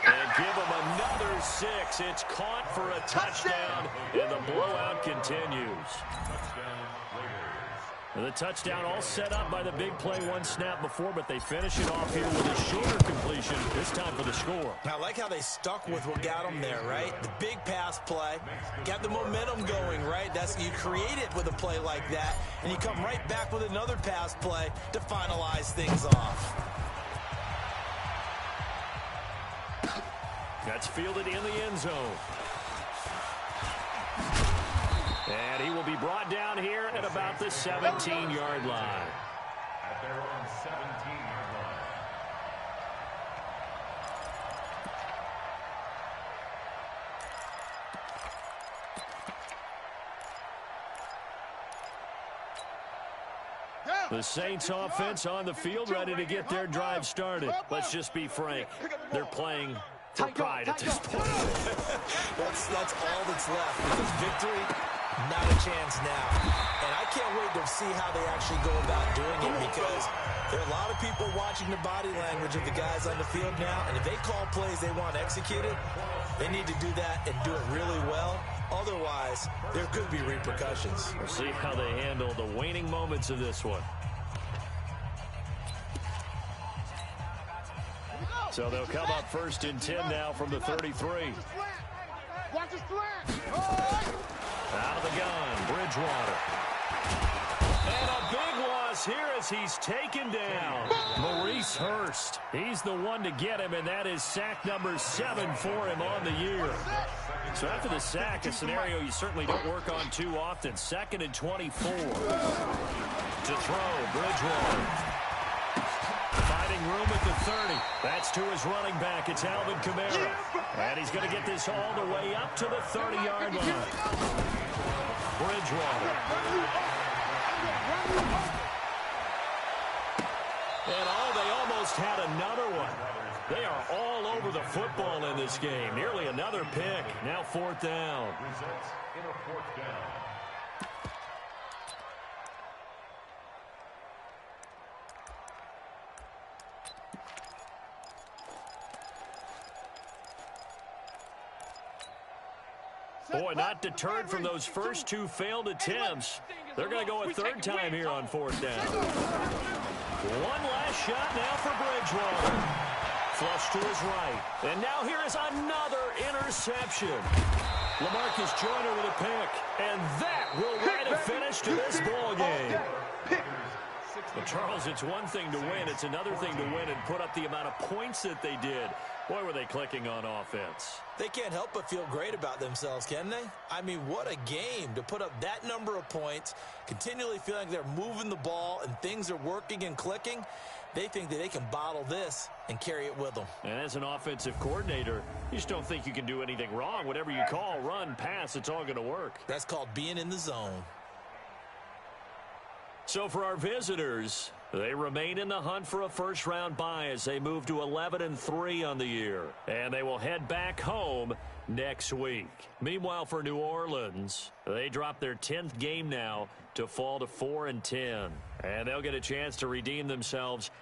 And give him another 6. It's caught for a touchdown, and the blowout continues. And the touchdown all set up by the big play 1 snap before, but they finish it off here with a shorter completion, this time for the score. I like how they stuck with what got them there, right? The big pass play, got the momentum going, right? You create it with a play like that, and you come right back with another pass play to finalize things off. That's fielded in the end zone. And he will be brought down here at about the 17-yard line. At their own 17-yard line. The Saints offense on the field, ready to get their drive started. Let's just be frank. They're playing for pride at this point. That's all that's left, because victory, not a chance now. And I can't wait to see how they actually go about doing it, because there are a lot of people watching the body language of the guys on the field now, and if they call plays they want executed, they need to do that and do it really well. Otherwise, there could be repercussions. We'll see how they handle the waning moments of this one. So they'll come up 1st and 10 now from the 33. Watch the slant. Out of the gun, Bridgewater. And a big loss here as he's taken down. Maurice Hurst. He's the one to get him, and that is sack number 7 for him on the year. So after the sack, a scenario you certainly don't work on too often. 2nd and 24. To throw, Bridgewater. Finding room at the 30. That's to his running back. It's Alvin Kamara. And he's going to get this all the way up to the 30-yard line. Bridgewater. And they almost had another one. They are all over the football in this game. Nearly another pick. Now 4th down. Results in a 4th down. Boy, not deterred from those first 2 failed attempts. They're going to go a 3rd time here on 4th down. One last shot now for Bridgewater. Flush to his right. And now here is another interception. LaMarcus Joyner with a pick. And that will write a finish to this ball game. Well, Charles, it's one thing to win. It's another thing to win and put up the amount of points that they did. Boy, were they clicking on offense. They can't help but feel great about themselves, can they? I mean, what a game to put up that number of points, continually feeling like they're moving the ball and things are working and clicking. They think that they can bottle this and carry it with them. And as an offensive coordinator, you just don't think you can do anything wrong. Whatever you call, run, pass, it's all going to work. That's called being in the zone. So for our visitors, they remain in the hunt for a first-round bye as they move to 11-3 on the year. And they will head back home next week. Meanwhile, for New Orleans, they drop their 10th game now to fall to 4-10. And they'll get a chance to redeem themselves